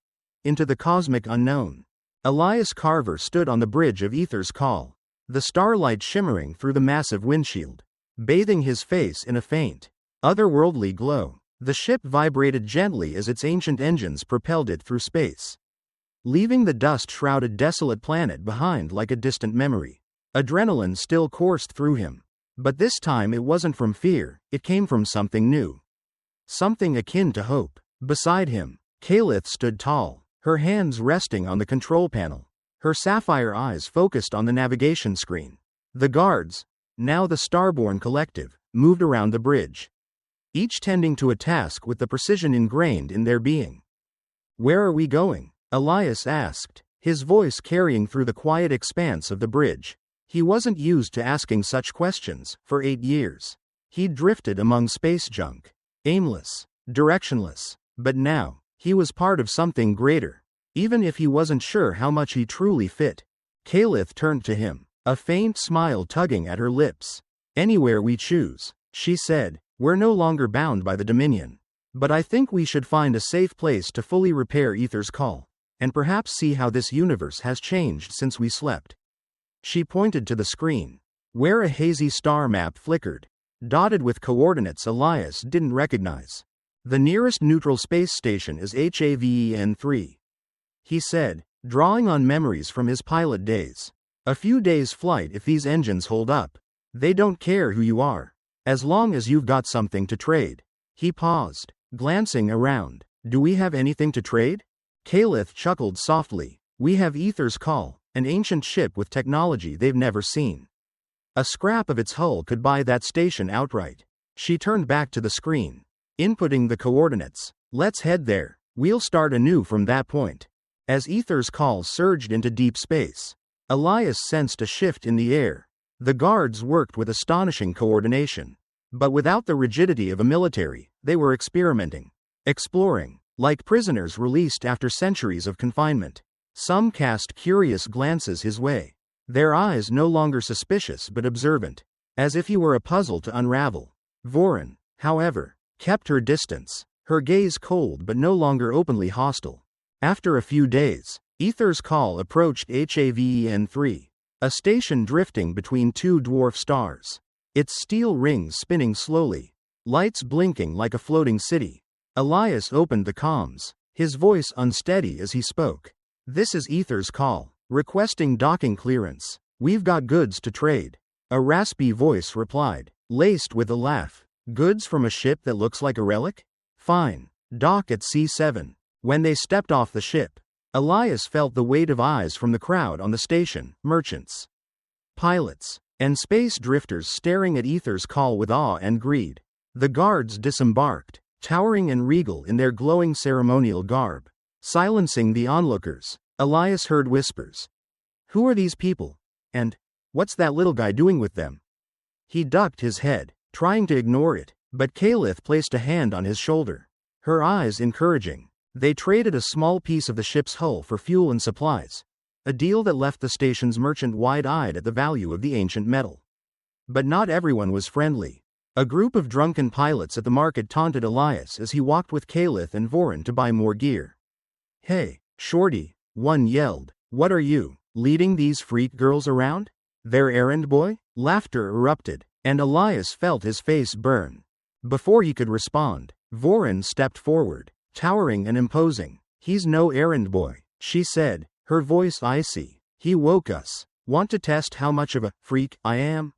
Into the Cosmic Unknown. Elias Carver stood on the bridge of Aether's Call, the starlight shimmering through the massive windshield, bathing his face in a faint, otherworldly glow. The ship vibrated gently as its ancient engines propelled it through space, leaving the dust-shrouded desolate planet behind like a distant memory. Adrenaline still coursed through him. But this time it wasn't from fear, it came from something new. Something akin to hope. Beside him, Kalith stood tall, her hands resting on the control panel, her sapphire eyes focused on the navigation screen. The guards, now the Starborn collective, moved around the bridge, each tending to a task with the precision ingrained in their being. "Where are we going?" Elias asked, his voice carrying through the quiet expanse of the bridge. He wasn't used to asking such questions. For 8 years, he'd drifted among space junk, aimless, directionless, but now, he was part of something greater. Even if he wasn't sure how much he truly fit. Kalith turned to him, a faint smile tugging at her lips. "Anywhere we choose," she said. "We're no longer bound by the Dominion. But I think we should find a safe place to fully repair Ether's call, and perhaps see how this universe has changed since we slept." She pointed to the screen, where a hazy star map flickered, dotted with coordinates Elias didn't recognize. "The nearest neutral space station is HAVEN 3. He said, drawing on memories from his pilot days. "A few days' flight if these engines hold up. They don't care who you are, as long as you've got something to trade." He paused, glancing around. "Do we have anything to trade?" Kalith chuckled softly. "We have Ether's Call, an ancient ship with technology they've never seen. A scrap of its hull could buy that station outright." She turned back to the screen, inputting the coordinates. "Let's head there. We'll start anew from that point." As Ether's Call surged into deep space, Elias sensed a shift in the air. The guards worked with astonishing coordination. But without the rigidity of a military, they were experimenting, exploring, like prisoners released after centuries of confinement. Some cast curious glances his way, their eyes no longer suspicious but observant, as if he were a puzzle to unravel. Voren, however, kept her distance, her gaze cold but no longer openly hostile. After a few days, Ether's Call approached HAVEN 3, a station drifting between two dwarf stars, its steel rings spinning slowly, lights blinking like a floating city. Elias opened the comms, his voice unsteady as he spoke. "This is Ether's Call, requesting docking clearance. We've got goods to trade." A raspy voice replied, laced with a laugh. "Goods from a ship that looks like a relic? Fine. Dock at C7. When they stepped off the ship, Elias felt the weight of eyes from the crowd on the station, merchants, pilots, and space drifters staring at Ether's Call with awe and greed. The guards disembarked, towering and regal in their glowing ceremonial garb. Silencing the onlookers, Elias heard whispers. "Who are these people? And what's that little guy doing with them?" He ducked his head, trying to ignore it, but Kalith placed a hand on his shoulder, her eyes encouraging. They traded a small piece of the ship's hull for fuel and supplies, a deal that left the station's merchant wide-eyed at the value of the ancient metal. But not everyone was friendly. A group of drunken pilots at the market taunted Elias as he walked with Kalith and Voren to buy more gear. "Hey, shorty," one yelled, "what are you, leading these freak girls around? Their errand boy?" Laughter erupted, and Elias felt his face burn. Before he could respond, Voren stepped forward, towering and imposing. "He's no errand boy," she said, her voice icy. "He woke us. Want to test how much of a freak I am?"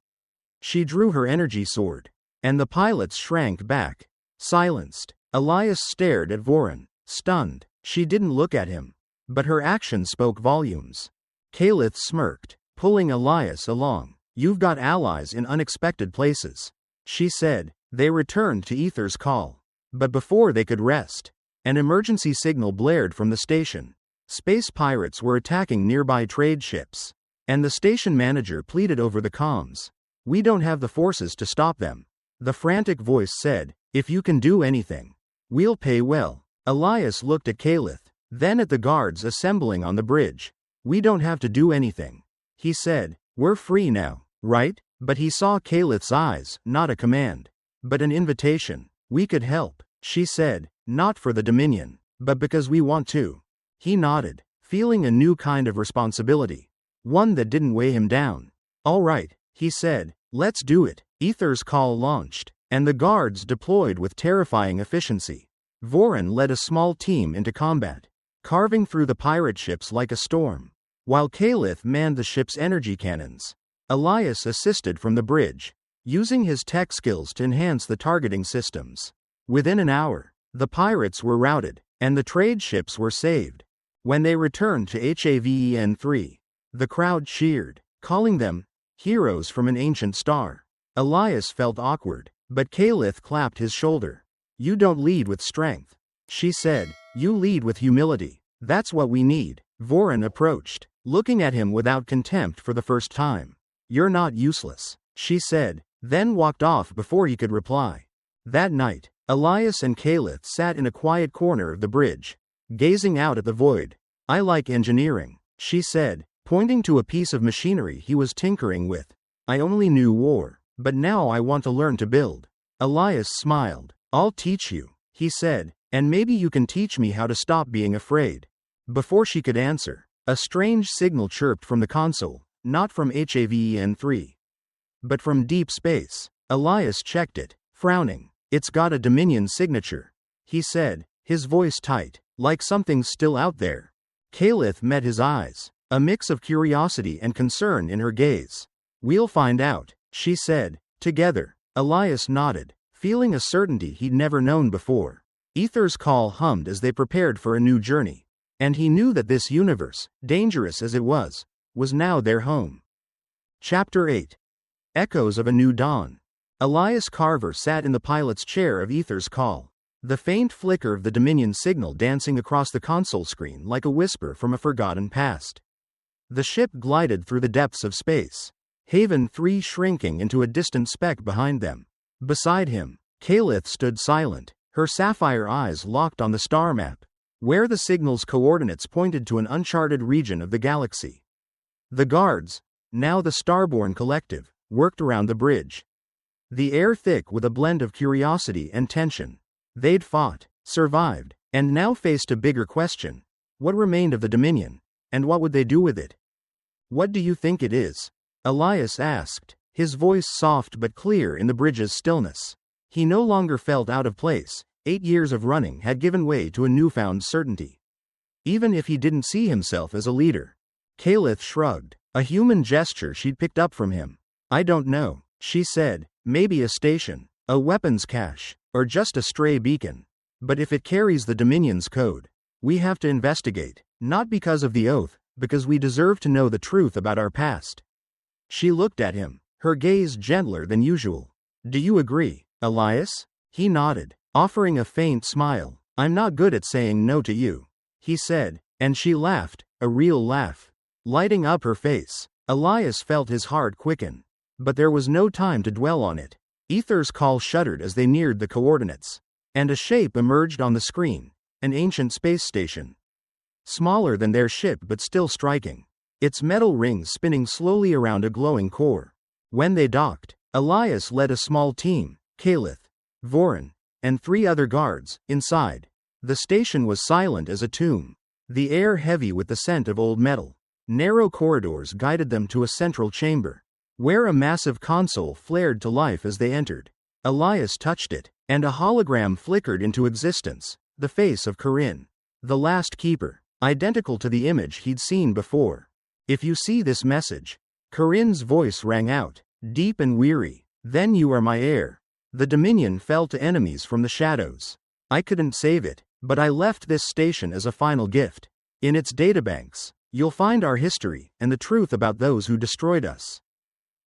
She drew her energy sword, and the pilots shrank back, silenced. Elias stared at Voren, stunned. She didn't look at him, but her actions spoke volumes. Kalith smirked, pulling Elias along. "You've got allies in unexpected places," she said. They returned to Ether's Call. But before they could rest, an emergency signal blared from the station. Space pirates were attacking nearby trade ships, and the station manager pleaded over the comms. "We don't have the forces to stop them," the frantic voice said. "If you can do anything, we'll pay well." Elias looked at Kalith, then at the guards assembling on the bridge. "We don't have to do anything," he said. "We're free now, right?" But he saw Kalith's eyes, not a command, but an invitation. "We could help," she said, "not for the Dominion, but because we want to." He nodded, feeling a new kind of responsibility, one that didn't weigh him down. "All right," he said, "let's do it." Ether's Call launched, and the guards deployed with terrifying efficiency. Voren led a small team into combat, carving through the pirate ships like a storm, while Kalith manned the ship's energy cannons. Elias assisted from the bridge, using his tech skills to enhance the targeting systems. Within an hour, the pirates were routed, and the trade ships were saved. When they returned to Haven 3, the crowd cheered, calling them heroes from an ancient star. Elias felt awkward, but Kalith clapped his shoulder. You don't lead with strength, she said. You lead with humility. That's what we need. Voron approached, looking at him without contempt for the first time. You're not useless, she said, then walked off before he could reply. That night, Elias and Kalith sat in a quiet corner of the bridge, gazing out at the void. I like engineering, she said, pointing to a piece of machinery he was tinkering with. I only knew war, but now I want to learn to build. Elias smiled. I'll teach you, he said, and maybe you can teach me how to stop being afraid. Before she could answer, a strange signal chirped from the console, not from Haven 3, but from deep space. Elias checked it, frowning. It's got a Dominion signature, he said, his voice tight, like something's still out there. Kalith met his eyes, a mix of curiosity and concern in her gaze. We'll find out, she said. Together, Elias nodded, feeling a certainty he'd never known before. Ether's call hummed as they prepared for a new journey, and he knew that this universe, dangerous as it was now their home. Chapter 8. Echoes of a New Dawn. Elias Carver sat in the pilot's chair of Ether's call, the faint flicker of the Dominion signal dancing across the console screen like a whisper from a forgotten past. The ship glided through the depths of space, Haven 3 shrinking into a distant speck behind them. Beside him, Kalith stood silent, her sapphire eyes locked on the star map, where the signal's coordinates pointed to an uncharted region of the galaxy. The guards, now the Starborn collective, worked around the bridge, the air thick with a blend of curiosity and tension. They'd fought, survived, and now faced a bigger question. What remained of the Dominion, and what would they do with it? What do you think it is? Elias asked, his voice soft but clear in the bridge's stillness. He no longer felt out of place. 8 years of running had given way to a newfound certainty. Even if he didn't see himself as a leader. Kalith shrugged, a human gesture she'd picked up from him. I don't know, she said. Maybe a station, a weapons cache, or just a stray beacon. But if it carries the Dominion's code, we have to investigate, not because of the oath, because we deserve to know the truth about our past. She looked at him, her gaze gentler than usual. Do you agree, Elias? He nodded, offering a faint smile. I'm not good at saying no to you, he said, and she laughed, a real laugh, lighting up her face. Elias felt his heart quicken. But there was no time to dwell on it. Ether's call shuddered as they neared the coordinates, and a shape emerged on the screen, an ancient space station. Smaller than their ship but still striking, its metal rings spinning slowly around a glowing core. When they docked, Elias led a small team, Kalith, Voron, and 3 other guards, inside. The station was silent as a tomb, the air heavy with the scent of old metal. Narrow corridors guided them to a central chamber, where a massive console flared to life as they entered. Elias touched it, and a hologram flickered into existence, the face of Corinne, the last keeper, identical to the image he'd seen before. If you see this message, Corinne's voice rang out, deep and weary, then you are my heir. The Dominion fell to enemies from the shadows. I couldn't save it, but I left this station as a final gift. In its databanks, you'll find our history and the truth about those who destroyed us.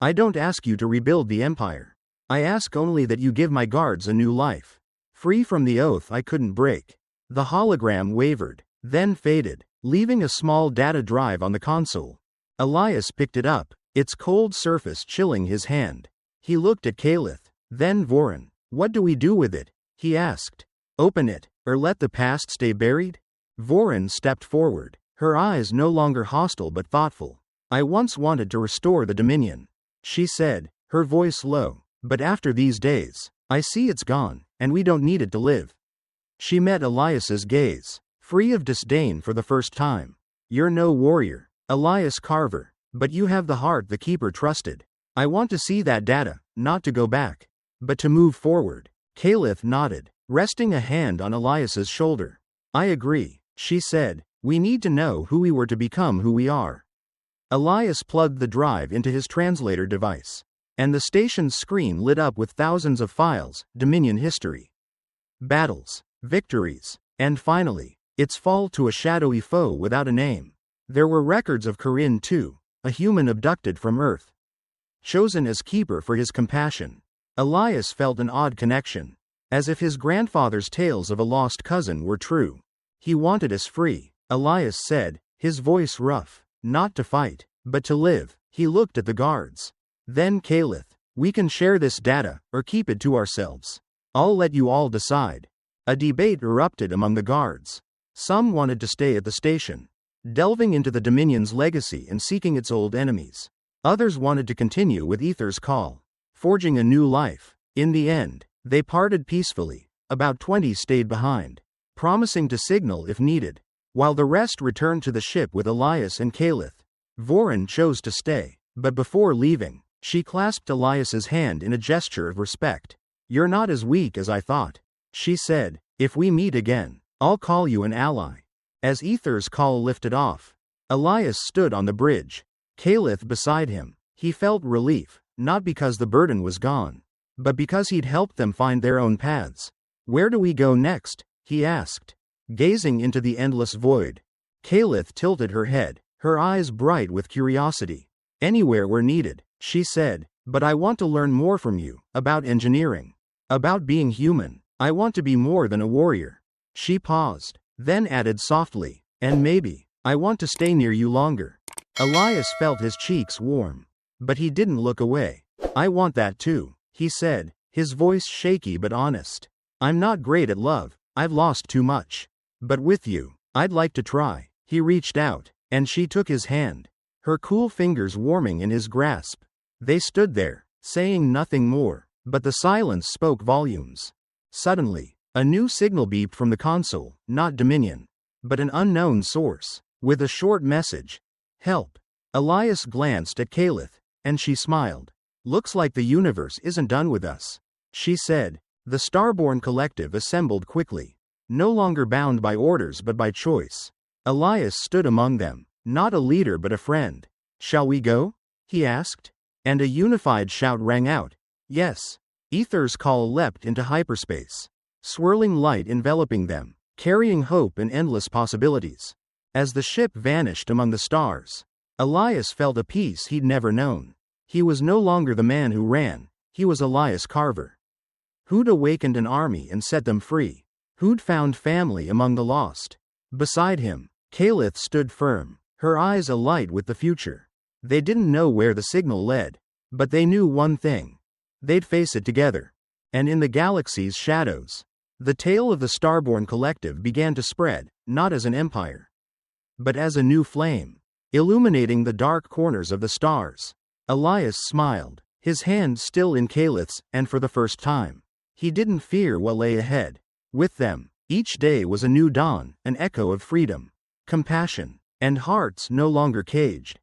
I don't ask you to rebuild the empire. I ask only that you give my guards a new life, free from the oath I couldn't break. The hologram wavered, then faded, leaving a small data drive on the console. Elias picked it up, its cold surface chilling his hand. He looked at Kalith, then Voron. What do we do with it? He asked. Open it, or let the past stay buried? Voron stepped forward, her eyes no longer hostile but thoughtful. I once wanted to restore the Dominion, she said, her voice low, but after these days, I see it's gone, and we don't need it to live. She met Elias's gaze, free of disdain for the first time. You're no warrior, Elias Carver, but you have the heart the Keeper trusted. I want to see that data, not to go back, but to move forward. Kalith nodded, resting a hand on Elias's shoulder. I agree, she said. We need to know who we were to become who we are. Elias plugged the drive into his translator device, and the station's screen lit up with thousands of files, Dominion history, battles, victories, and finally, its fall to a shadowy foe without a name. There were records of Corinne too, a human abducted from Earth, chosen as keeper for his compassion. Elias felt an odd connection, as if his grandfather's tales of a lost cousin were true. He wanted us free, Elias said, his voice rough. Not to fight, but to live. He looked at the guards. Then Caliph, we can share this data, or keep it to ourselves. I'll let you all decide. A debate erupted among the guards. Some wanted to stay at the station, delving into the Dominion's legacy and seeking its old enemies. Others wanted to continue with Ether's call, forging a new life. In the end, they parted peacefully. About 20 stayed behind, promising to signal if needed, while the rest returned to the ship with Elias and Caliph. Voren chose to stay, but before leaving, she clasped Elias's hand in a gesture of respect. You're not as weak as I thought, she said. If we meet again, I'll call you an ally. As Ether's call lifted off, Elias stood on the bridge, Caliph beside him. He felt relief, not because the burden was gone, but because he'd helped them find their own paths. Where do we go next? He asked, gazing into the endless void. Caliph tilted her head, her eyes bright with curiosity. Anywhere we're needed, she said, but I want to learn more from you, about engineering, about being human. I want to be more than a warrior. She paused, then added softly, and maybe, I want to stay near you longer. Elias felt his cheeks warm, but he didn't look away. I want that too, he said, his voice shaky but honest. I'm not great at love, I've lost too much. But with you, I'd like to try. He reached out, and she took his hand, her cool fingers warming in his grasp. They stood there, saying nothing more, but the silence spoke volumes. Suddenly, a new signal beeped from the console, not Dominion, but an unknown source, with a short message. Help. Elias glanced at Caliph, and she smiled. Looks like the universe isn't done with us, she said. The Starborn collective assembled quickly, no longer bound by orders but by choice. Elias stood among them, not a leader but a friend. Shall we go? He asked. And a unified shout rang out. Yes. Ether's call leapt into hyperspace, swirling light enveloping them, carrying hope and endless possibilities. As the ship vanished among the stars, Elias felt a peace he'd never known. He was no longer the man who ran, he was Elias Carver, who'd awakened an army and set them free, who'd found family among the lost. Beside him, Caliph stood firm, her eyes alight with the future. They didn't know where the signal led, but they knew one thing. They'd face it together. And in the galaxy's shadows, the tale of the Starborn collective began to spread, not as an empire, but as a new flame, illuminating the dark corners of the stars. Elias smiled, his hand still in Caliph's, and for the first time, he didn't fear what lay ahead. With them, each day was a new dawn, an echo of freedom, compassion, and hearts no longer caged.